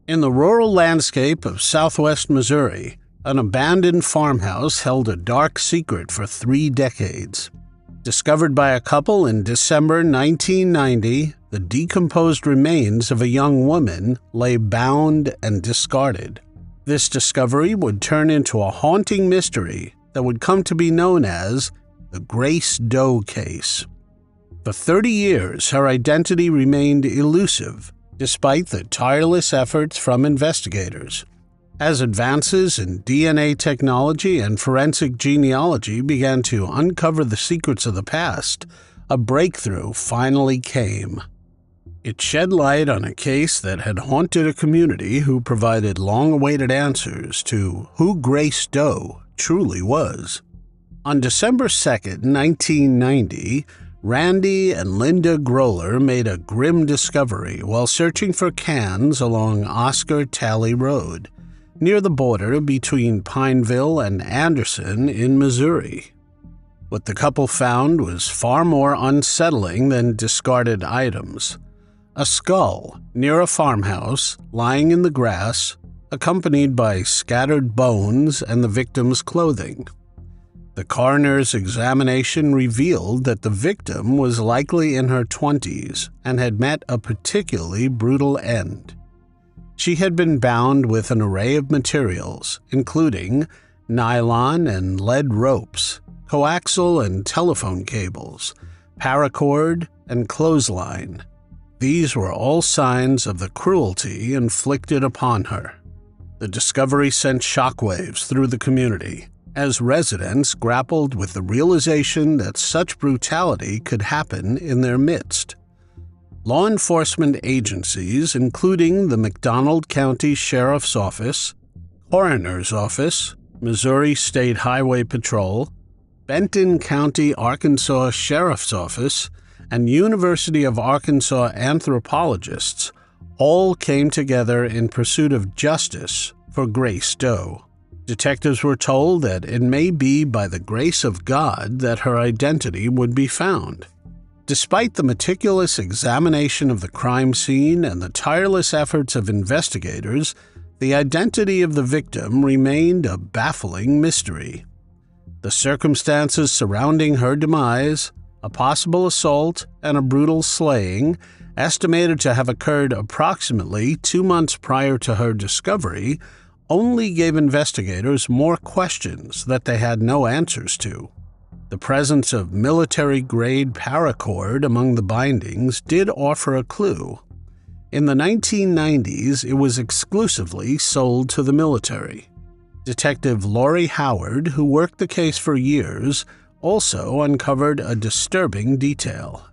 In the rural landscape of southwest Missouri, an abandoned farmhouse held a dark secret for 3 decades. Discovered by a couple in December 1990, the decomposed remains of a young woman lay bound and discarded. This discovery would turn into a haunting mystery that would come to be known as the Grace Doe case. For 30 years, her identity remained elusive, despite the tireless efforts from investigators. As advances in DNA technology and forensic genealogy began to uncover the secrets of the past, a breakthrough finally came. It shed light on a case that had haunted a community who provided long-awaited answers to who Grace Doe truly was. On December 2, 1990, Randy and Linda Groller made a grim discovery while searching for cans along Oscar Talley Road, near the border between Pineville and Anderson in Missouri. What the couple found was far more unsettling than discarded items. A skull near a farmhouse lying in the grass, accompanied by scattered bones and the victim's clothing. The coroner's examination revealed that the victim was likely in her 20s and had met a particularly brutal end. She had been bound with an array of materials, including nylon and lead ropes, coaxial and telephone cables, paracord, and clothesline. These were all signs of the cruelty inflicted upon her. The discovery sent shockwaves through the community, as residents grappled with the realization that such brutality could happen in their midst. Law enforcement agencies, including the McDonald County Sheriff's Office, Coroner's Office, Missouri State Highway Patrol, Benton County, Arkansas Sheriff's Office, and University of Arkansas anthropologists all came together in pursuit of justice for Grace Doe. Detectives were told that it may be by the grace of God that her identity would be found. Despite the meticulous examination of the crime scene and the tireless efforts of investigators, the identity of the victim remained a baffling mystery. The circumstances surrounding her demise, a possible assault, and a brutal slaying, estimated to have occurred approximately 2 months prior to her discovery, only gave investigators more questions that they had no answers to. The presence of military-grade paracord among the bindings did offer a clue. In the 1990s, it was exclusively sold to the military. Detective Lori Howard, who worked the case for years, also uncovered a disturbing detail.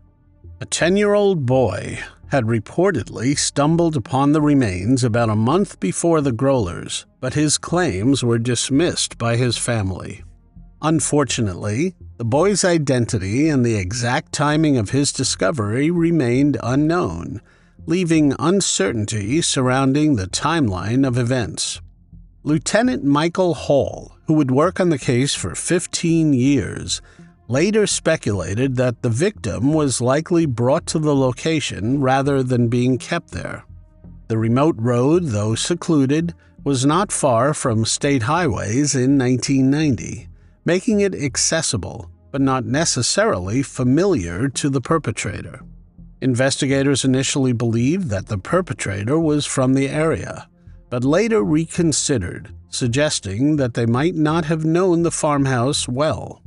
A 10-year-old boy had reportedly stumbled upon the remains about a month before the Grollers, but his claims were dismissed by his family. Unfortunately, the boy's identity and the exact timing of his discovery remained unknown, leaving uncertainty surrounding the timeline of events. Lieutenant Michael Hall, who would work on the case for 15 years, later speculated that the victim was likely brought to the location rather than being kept there. The remote road, though secluded, was not far from state highways in 1990, making it accessible but not necessarily familiar to the perpetrator. Investigators initially believed that the perpetrator was from the area, but later reconsidered, suggesting that they might not have known the farmhouse well.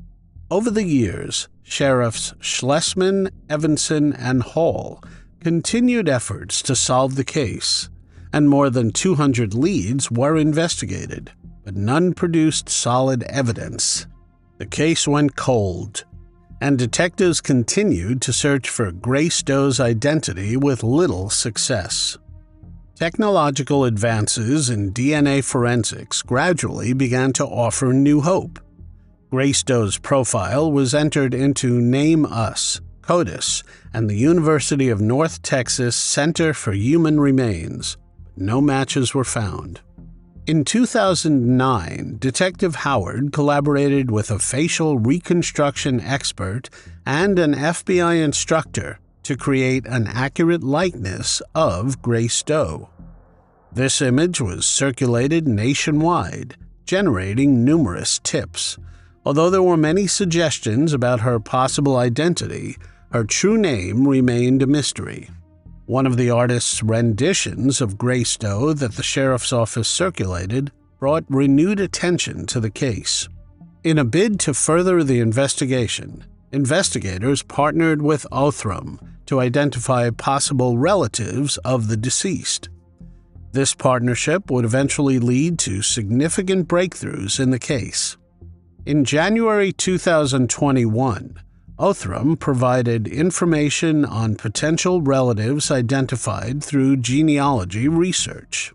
Over the years, Sheriffs Schlesman, Evanson, and Hall continued efforts to solve the case, and more than 200 leads were investigated, but none produced solid evidence. The case went cold, and detectives continued to search for Grace Doe's identity with little success. Technological advances in DNA forensics gradually began to offer new hope. Grace Doe's profile was entered into Name Us, CODIS, and the University of North Texas Center for Human Remains, but no matches were found. In 2009, Detective Howard collaborated with a facial reconstruction expert and an FBI instructor to create an accurate likeness of Grace Doe. This image was circulated nationwide, generating numerous tips. Although there were many suggestions about her possible identity, her true name remained a mystery. One of the artist's renditions of Greystow that the sheriff's office circulated brought renewed attention to the case. In a bid to further the investigation, investigators partnered with Othram to identify possible relatives of the deceased. This partnership would eventually lead to significant breakthroughs in the case. In January 2021, Othram provided information on potential relatives identified through genealogy research.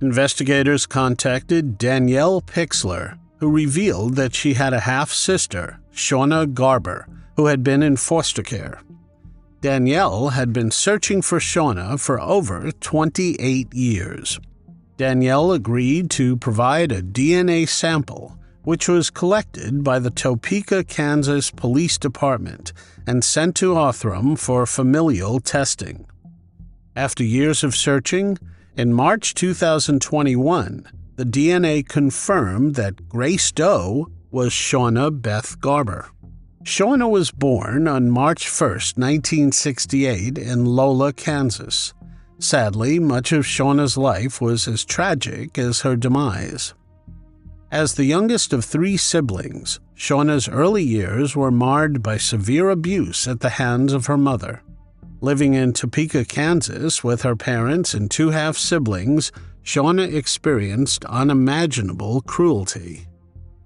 Investigators contacted Danielle Pixler, who revealed that she had a half-sister, Shawna Garber, who had been in foster care. Danielle had been searching for Shawna for over 28 years. Danielle agreed to provide a DNA sample, which was collected by the Topeka, Kansas Police Department and sent to Othram for familial testing. After years of searching, in March 2021, the DNA confirmed that Greystow was Shawna Beth Garber. Shawna was born on March 1, 1968 in Lola, Kansas. Sadly, much of Shawna's life was as tragic as her demise. As the youngest of 3 siblings, Shawna's early years were marred by severe abuse at the hands of her mother. Living in Topeka, Kansas with her parents and 2 half-siblings, Shawna experienced unimaginable cruelty.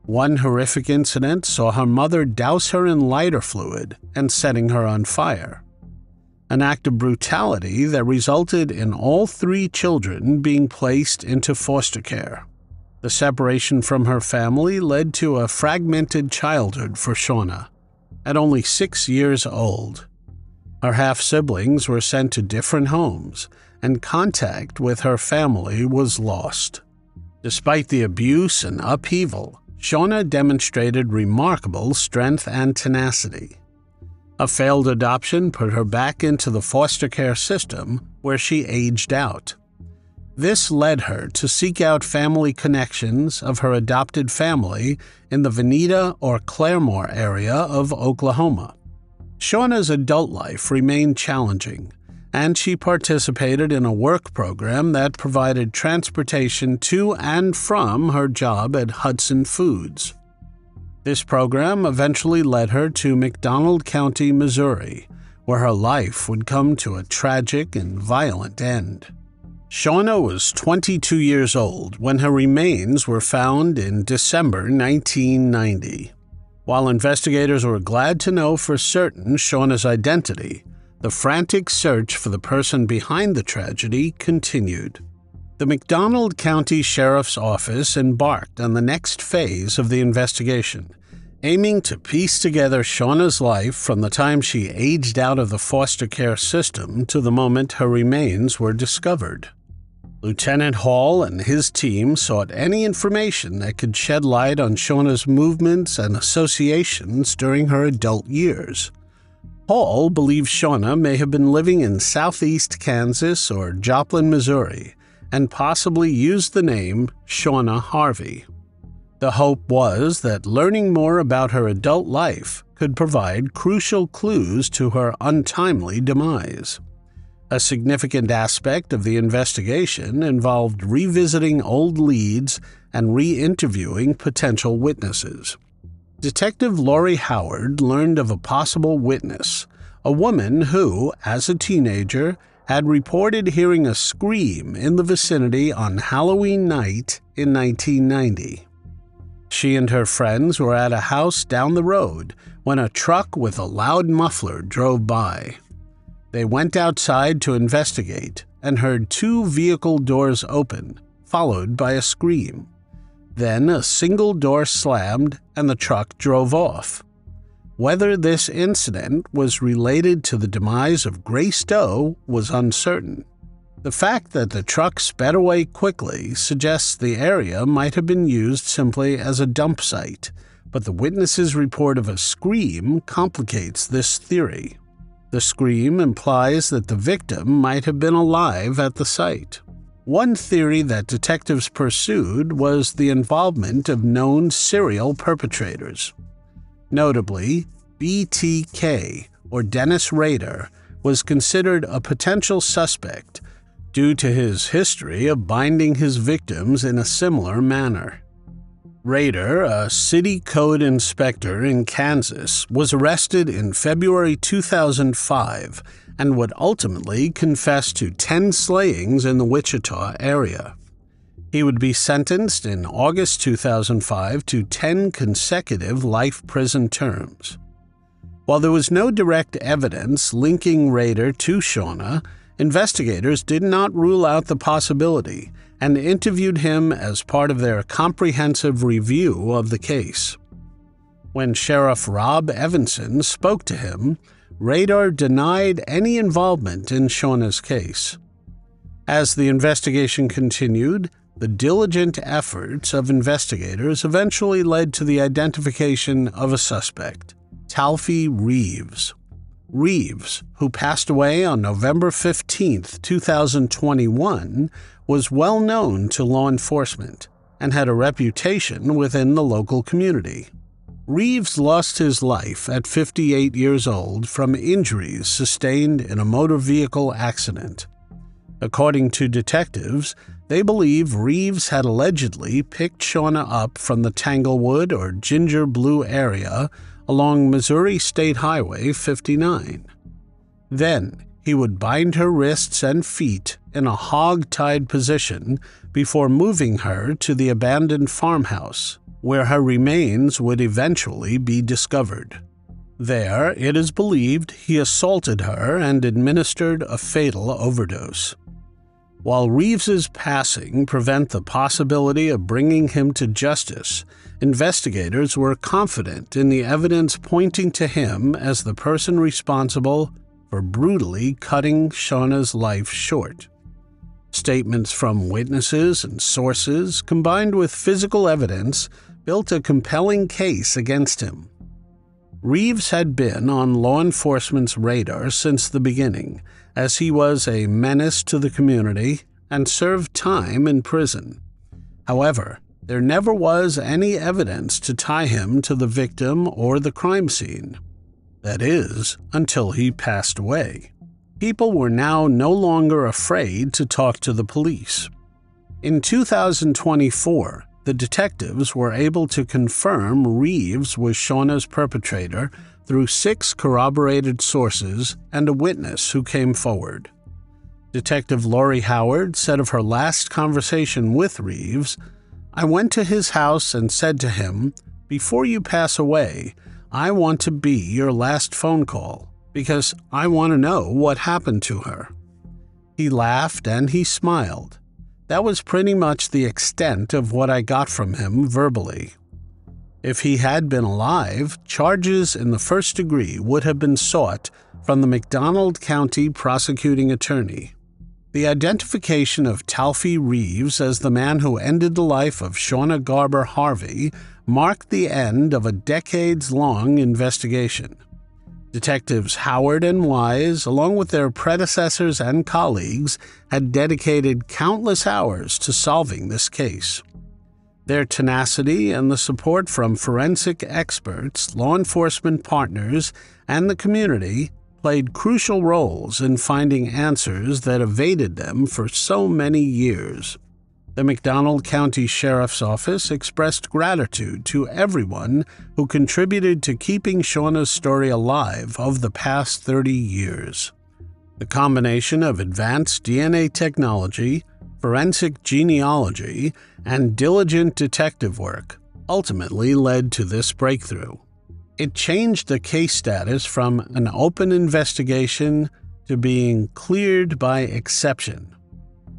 One horrific incident saw her mother douse her in lighter fluid and setting her on fire. An act of brutality that resulted in all 3 children being placed into foster care. The separation from her family led to a fragmented childhood for Shawna. At only 6 years old, her half-siblings were sent to different homes, and contact with her family was lost. Despite the abuse and upheaval, Shawna demonstrated remarkable strength and tenacity. A failed adoption put her back into the foster care system, where she aged out. This led her to seek out family connections of her adopted family in the Veneta or Claremore area of Oklahoma. Shawna's adult life remained challenging, and she participated in a work program that provided transportation to and from her job at Hudson Foods. This program eventually led her to McDonald County, Missouri, where her life would come to a tragic and violent end. Shawna was 22 years old when her remains were found in December 1990. While investigators were glad to know for certain Shawna's identity, the frantic search for the person behind the tragedy continued. The McDonald County Sheriff's Office embarked on the next phase of the investigation, aiming to piece together Shawna's life from the time she aged out of the foster care system to the moment her remains were discovered. Lieutenant Howell and his team sought any information that could shed light on Shawna's movements and associations during her adult years. Howell believes Shawna may have been living in southeast Kansas or Joplin, Missouri, and possibly used the name Shawna Harvey. The hope was that learning more about her adult life could provide crucial clues to her untimely demise. A significant aspect of the investigation involved revisiting old leads and re-interviewing potential witnesses. Detective Lori Howard learned of a possible witness, a woman who, as a teenager, had reported hearing a scream in the vicinity on Halloween night in 1990. She and her friends were at a house down the road when a truck with a loud muffler drove by. They went outside to investigate and heard 2 vehicle doors open, followed by a scream. Then a single door slammed and the truck drove off. Whether this incident was related to the demise of Greystow was uncertain. The fact that the truck sped away quickly suggests the area might have been used simply as a dump site, but the witness's report of a scream complicates this theory. The scream implies that the victim might have been alive at the site. One theory that detectives pursued was the involvement of known serial perpetrators. Notably, BTK, or Dennis Rader, was considered a potential suspect due to his history of binding his victims in a similar manner. Rader, a city code inspector in Kansas, was arrested in February 2005 and would ultimately confess to 10 slayings in the Wichita area. He would be sentenced in August 2005 to 10 consecutive life prison terms. While there was no direct evidence linking Rader to Shawna, investigators did not rule out the possibility and interviewed him as part of their comprehensive review of the case. When Sheriff Rob Evanson spoke to him, Rader denied any involvement in Shawna's case. As the investigation continued, the diligent efforts of investigators eventually led to the identification of a suspect, Talfie Reeves. Reeves, who passed away on November 15, 2021, was well known to law enforcement and had a reputation within the local community. Reeves lost his life at 58 years old from injuries sustained in a motor vehicle accident. According to detectives, they believe Reeves had allegedly picked Shawna up from the Tanglewood or Ginger Blue area along Missouri State Highway 59. Then, he would bind her wrists and feet in a hog-tied position before moving her to the abandoned farmhouse, where her remains would eventually be discovered. There, it is believed, he assaulted her and administered a fatal overdose. While Reeves's passing prevented the possibility of bringing him to justice, investigators were confident in the evidence pointing to him as the person responsible for brutally cutting Shawna's life short. Statements from witnesses and sources, combined with physical evidence, built a compelling case against him. Reeves had been on law enforcement's radar since the beginning, as he was a menace to the community and served time in prison. However, there never was any evidence to tie him to the victim or the crime scene. That is, until he passed away. People were now no longer afraid to talk to the police. In 2024, the detectives were able to confirm Reeves was Shawna's perpetrator through 6 corroborated sources and a witness who came forward. Detective Lori Howard said of her last conversation with Reeves, "I went to his house and said to him, 'Before you pass away, I want to be your last phone call because I want to know what happened to her.' He laughed and he smiled. That was pretty much the extent of what I got from him verbally. If he had been alive, charges in the first degree would have been sought from the McDonald County prosecuting attorney. The identification of Talfie Reeves as the man who ended the life of Shawna Garber Harvey marked the end of a decades-long investigation. Detectives Howard and Wise, along with their predecessors and colleagues, had dedicated countless hours to solving this case. Their tenacity and the support from forensic experts, law enforcement partners, and the community played crucial roles in finding answers that evaded them for so many years. The McDonald County Sheriff's Office expressed gratitude to everyone who contributed to keeping Shawna's story alive over the past 30 years. The combination of advanced DNA technology, forensic genealogy, and diligent detective work ultimately led to this breakthrough. It changed the case status from an open investigation to being cleared by exception.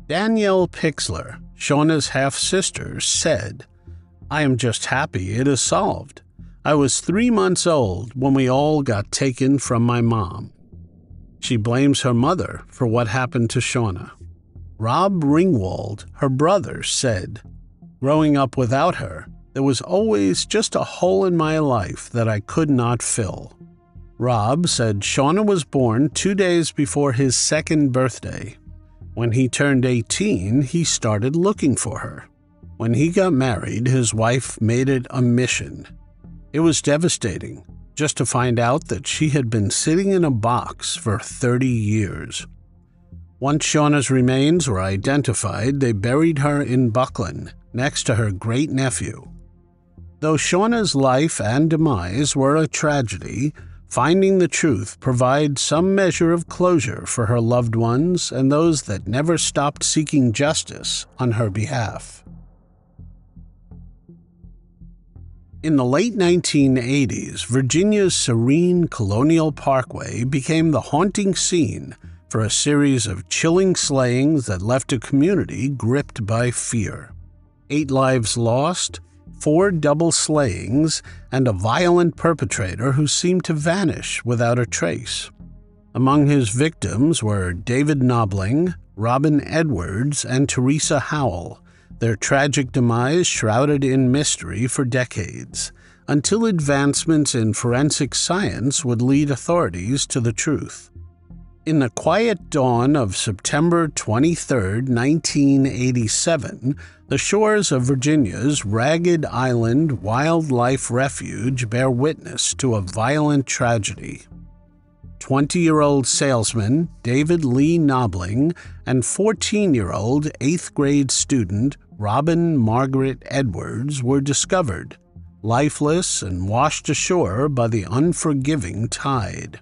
Danielle Pixler, Shawna's half-sister, said, "I am just happy it is solved. I was 3 months old when we all got taken from my mom." She blames her mother for what happened to Shawna. Rob Ringwald, her brother, said, "Growing up without her, there was always just a hole in my life that I could not fill." Rob said Shawna was born 2 days before his second birthday. When he turned 18, he started looking for her. When he got married, his wife made it a mission. It was devastating, just to find out that she had been sitting in a box for 30 years. Once Shawna's remains were identified, they buried her in Buckland, next to her great-nephew. Though Shawna's life and demise were a tragedy, finding the truth provides some measure of closure for her loved ones and those that never stopped seeking justice on her behalf. In the late 1980s, Virginia's serene Colonial Parkway became the haunting scene for a series of chilling slayings that left a community gripped by fear. 8 lives lost, 4 double slayings, and a violent perpetrator who seemed to vanish without a trace. Among his victims were David Knobling, Robin Edwards, and Teresa Howell, their tragic demise shrouded in mystery for decades, until advancements in forensic science would lead authorities to the truth. In the quiet dawn of September 23, 1987, the shores of Virginia's Ragged Island Wildlife Refuge bear witness to a violent tragedy. 20-year-old salesman David Lee Knobling and 14-year-old 8th grade student Robin Margaret Edwards were discovered, lifeless and washed ashore by the unforgiving tide.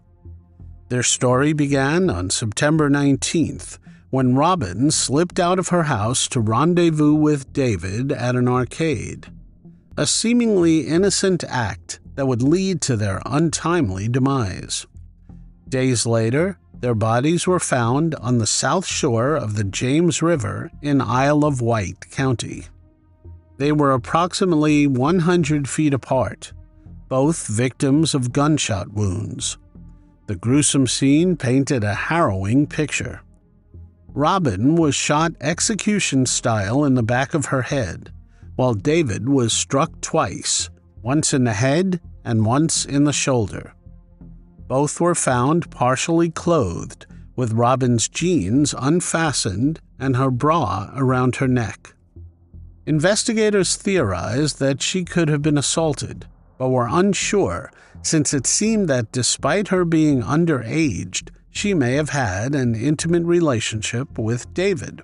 Their story began on September 19th, when Robin slipped out of her house to rendezvous with David at an arcade, a seemingly innocent act that would lead to their untimely demise. Days later, their bodies were found on the south shore of the James River in Isle of Wight County. They were approximately 100 feet apart, both victims of gunshot wounds. The gruesome scene painted a harrowing picture. Robin was shot execution-style in the back of her head, while David was struck twice, once in the head and once in the shoulder. Both were found partially clothed, with Robin's jeans unfastened and her bra around her neck. Investigators theorized that she could have been assaulted, but were unsure since it seemed that despite her being underaged, she may have had an intimate relationship with David.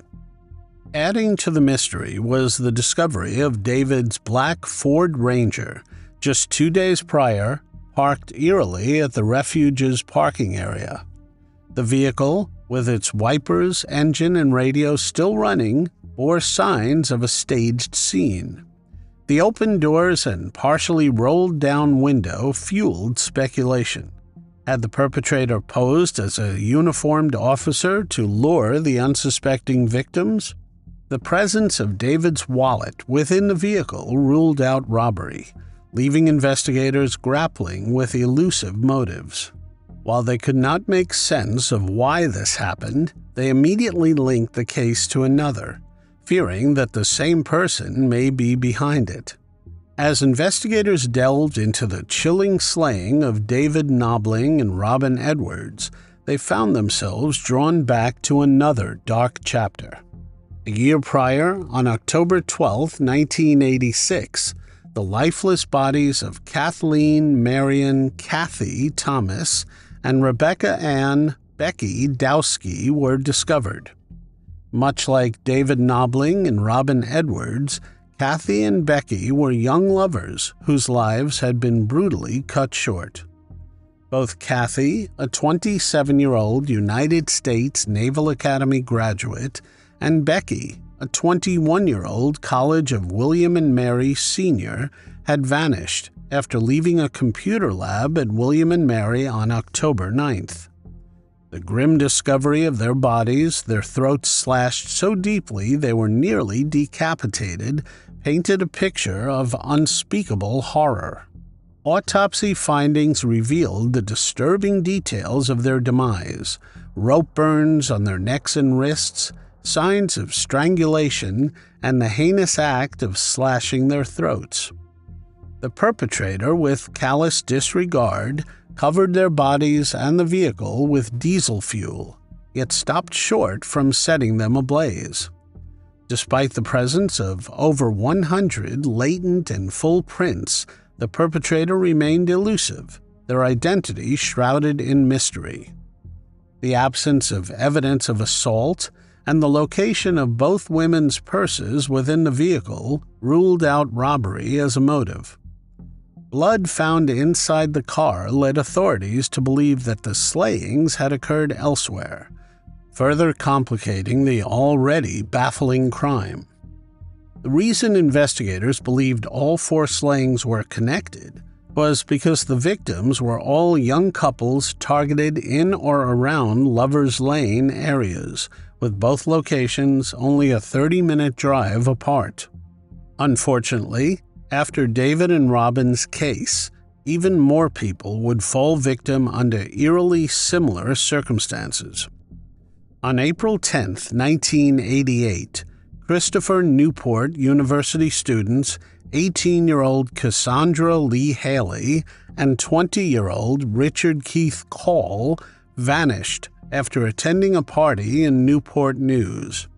Adding to the mystery was the discovery of David's black Ford Ranger just 2 days prior, parked eerily at the refuge's parking area. The vehicle, with its wipers, engine, and radio still running, bore signs of a staged scene. The open doors and partially rolled-down window fueled speculation. Had the perpetrator posed as a uniformed officer to lure the unsuspecting victims? The presence of David's wallet within the vehicle ruled out robbery, leaving investigators grappling with elusive motives. While they could not make sense of why this happened, they immediately linked the case to another, fearing that the same person may be behind it. As investigators delved into the chilling slaying of David Knobling and Robin Edwards, they found themselves drawn back to another dark chapter. A year prior, on October 12, 1986, the lifeless bodies of Kathleen Marion Kathy Thomas and Rebecca Ann Becky Dowski were discovered. Much like David Knobling and Robin Edwards, Kathy and Becky were young lovers whose lives had been brutally cut short. Both Kathy, a 27-year-old United States Naval Academy graduate, and Becky, a 21-year-old College of William and Mary senior, had vanished after leaving a computer lab at William and Mary on October 9th. The grim discovery of their bodies, their throats slashed so deeply they were nearly decapitated, painted a picture of unspeakable horror. Autopsy findings revealed the disturbing details of their demise: rope burns on their necks and wrists, signs of strangulation, and the heinous act of slashing their throats. The perpetrator, with callous disregard, covered their bodies and the vehicle with diesel fuel, yet stopped short from setting them ablaze. Despite the presence of over 100 latent and full prints, the perpetrator remained elusive, their identity shrouded in mystery. The absence of evidence of assault and the location of both women's purses within the vehicle ruled out robbery as a motive. Blood found inside the car led authorities to believe that the slayings had occurred elsewhere, further complicating the already baffling crime. The reason investigators believed all 4 slayings were connected was because the victims were all young couples targeted in or around Lover's Lane areas, with both locations only a 30-minute drive apart. Unfortunately, after David and Robin's case, even more people would fall victim under eerily similar circumstances. On April 10, 1988, Christopher Newport University students 18-year-old Cassandra Lee Haley and 20-year-old Richard Keith Call vanished after attending a party in Newport News.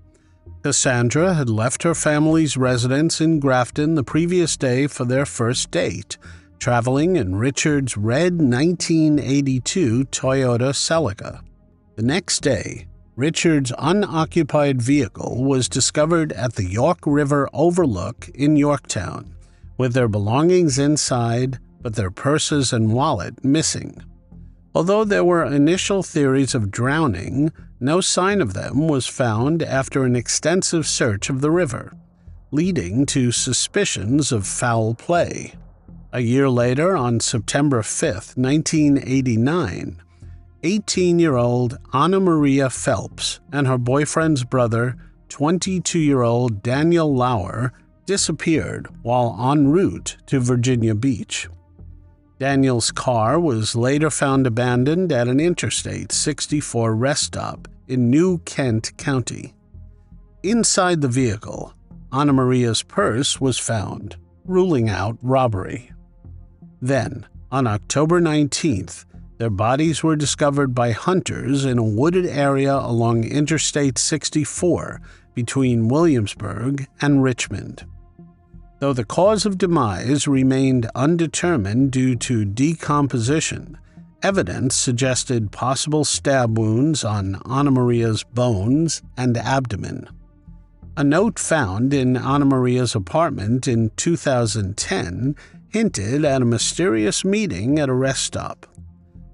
Cassandra had left her family's residence in Grafton the previous day for their first date, traveling in Richard's red 1982 Toyota Celica. The next day, Richard's unoccupied vehicle was discovered at the York River Overlook in Yorktown, with their belongings inside but their purses and wallet missing. Although there were initial theories of drowning, no sign of them was found after an extensive search of the river, leading to suspicions of foul play. A year later, on September 5, 1989, 18-year-old Anna Maria Phelps and her boyfriend's brother, 22-year-old Daniel Lauer, disappeared while en route to Virginia Beach. Daniel's car was later found abandoned at an Interstate 64 rest stop in New Kent County. Inside the vehicle, Anna Maria's purse was found, ruling out robbery. Then, on October 19th, their bodies were discovered by hunters in a wooded area along Interstate 64 between Williamsburg and Richmond. Though the cause of demise remained undetermined due to decomposition, evidence suggested possible stab wounds on Anna Maria's bones and abdomen. A note found in Anna Maria's apartment in 2010 hinted at a mysterious meeting at a rest stop.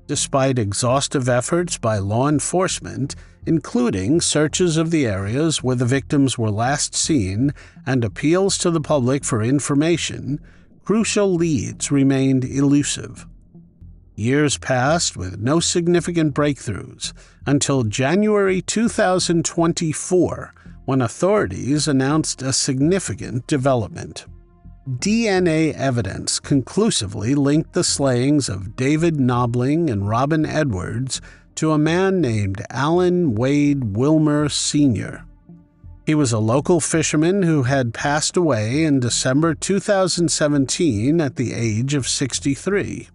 Despite exhaustive efforts by law enforcement, including searches of the areas where the victims were last seen and appeals to the public for information, crucial leads remained elusive. Years passed with no significant breakthroughs until January 2024, when authorities announced a significant development. DNA evidence conclusively linked the slayings of David Knobling and Robin Edwards to a man named Alan Wade Wilmer Sr. He was a local fisherman who had passed away in December 2017 at the age of 63.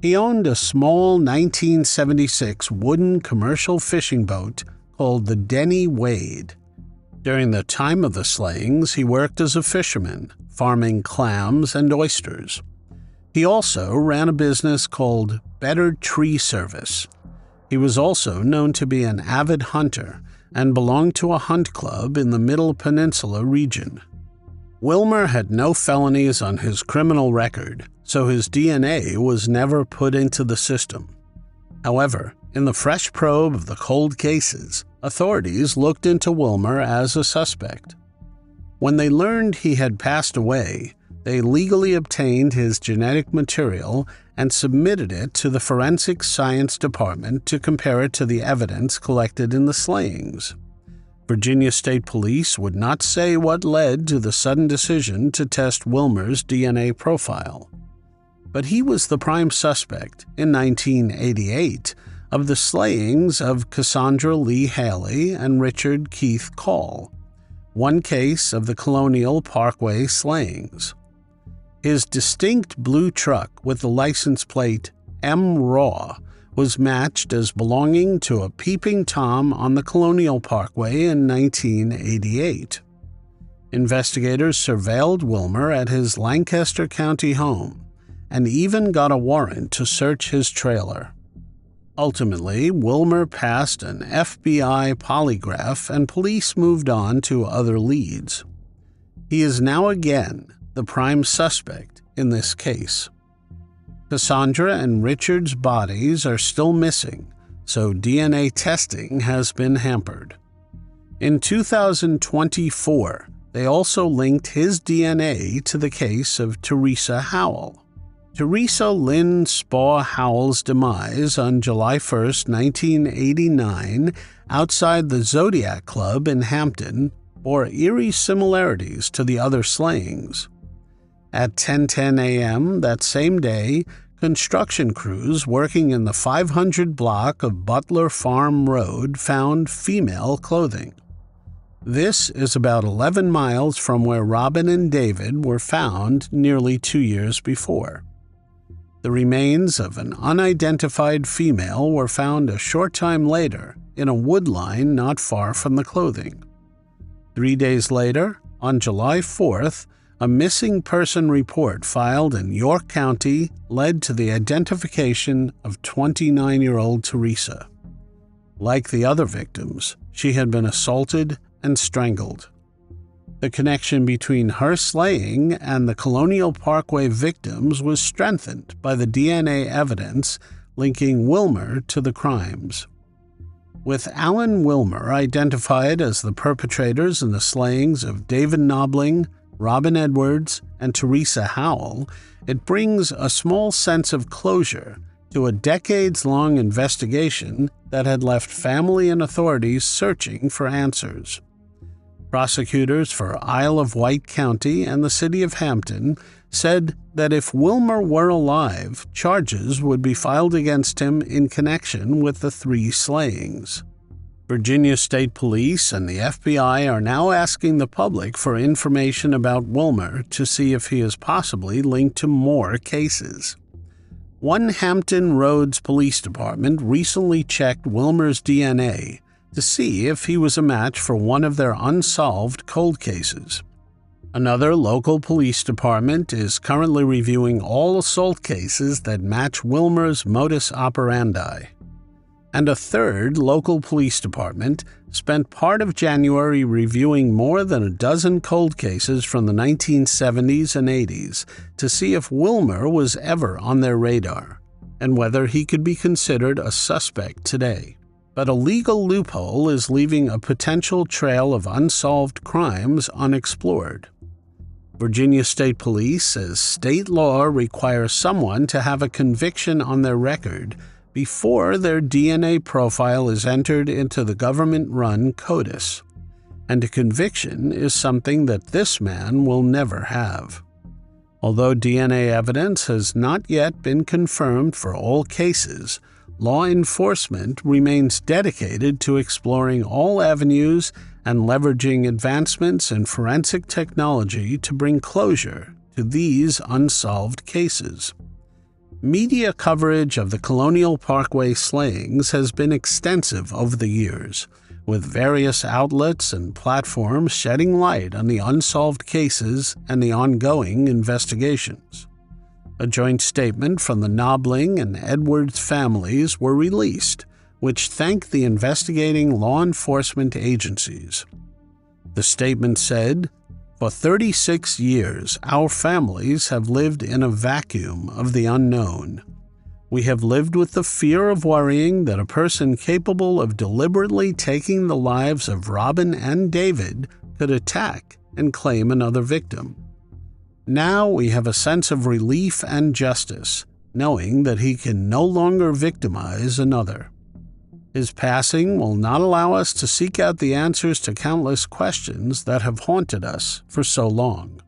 He owned a small 1976 wooden commercial fishing boat called the Denny Wade. During the time of the slayings, he worked as a fisherman, farming clams and oysters. He also ran a business called Better Tree Service. He was also known to be an avid hunter and belonged to a hunt club in the Middle Peninsula region. Wilmer had no felonies on his criminal record, so his DNA was never put into the system. However, in the fresh probe of the cold cases, authorities looked into Wilmer as a suspect. When they learned he had passed away, they legally obtained his genetic material and submitted it to the Forensic Science Department to compare it to the evidence collected in the slayings. Virginia State Police would not say what led to the sudden decision to test Wilmer's DNA profile. But he was the prime suspect in 1988 of the slayings of Cassandra Lee Haley and Richard Keith Call, one case of the Colonial Parkway slayings. His distinct blue truck with the license plate M. Raw was matched as belonging to a peeping Tom on the Colonial Parkway in 1988. Investigators surveilled Wilmer at his Lancaster County home and even got a warrant to search his trailer. Ultimately, Wilmer passed an FBI polygraph and police moved on to other leads. He is now again the prime suspect in this case. Cassandra and Richard's bodies are still missing, so DNA testing has been hampered. In 2024, they also linked his DNA to the case of Teresa Howell. Teresa Lynn Spaw Howell's demise on July 1, 1989, outside the Zodiac Club in Hampton, bore eerie similarities to the other slayings. At 10:10 a.m. that same day, construction crews working in the 500 block of Butler Farm Road found female clothing. This is about 11 miles from where Robin and David were found nearly 2 years before. The remains of an unidentified female were found a short time later in a wood line not far from the clothing. 3 days later, on July 4th, a missing person report filed in York County led to the identification of 29-year-old Teresa. Like the other victims, she had been assaulted and strangled. The connection between her slaying and the Colonial Parkway victims was strengthened by the DNA evidence linking Wilmer to the crimes. With Alan Wilmer identified as the perpetrators in the slayings of David Knobling, Robin Edwards, and Teresa Howell, it brings a small sense of closure to a decades-long investigation that had left family and authorities searching for answers. Prosecutors for Isle of Wight County and the city of Hampton said that if Wilmer were alive, charges would be filed against him in connection with the 3 slayings. Virginia State Police and the FBI are now asking the public for information about Wilmer to see if he is possibly linked to more cases. One Hampton Roads Police Department recently checked Wilmer's DNA to see if he was a match for one of their unsolved cold cases. Another local police department is currently reviewing all assault cases that match Wilmer's modus operandi. And a third local police department spent part of January reviewing more than a dozen cold cases from the 1970s and 80s to see if Wilmer was ever on their radar, and whether he could be considered a suspect today. But a legal loophole is leaving a potential trail of unsolved crimes unexplored. Virginia State Police says state law requires someone to have a conviction on their record before their DNA profile is entered into the government-run CODIS, and a conviction is something that this man will never have. Although DNA evidence has not yet been confirmed for all cases, law enforcement remains dedicated to exploring all avenues and leveraging advancements in forensic technology to bring closure to these unsolved cases. Media coverage of the Colonial Parkway slayings has been extensive over the years, with various outlets and platforms shedding light on the unsolved cases and the ongoing investigations. A joint statement from the Knobling and Edwards families were released, which thanked the investigating law enforcement agencies. The statement said, "For 36 years, our families have lived in a vacuum of the unknown. We have lived with the fear of worrying that a person capable of deliberately taking the lives of Robin and David could attack and claim another victim. Now we have a sense of relief and justice, knowing that he can no longer victimize another. His passing will not allow us to seek out the answers to countless questions that have haunted us for so long."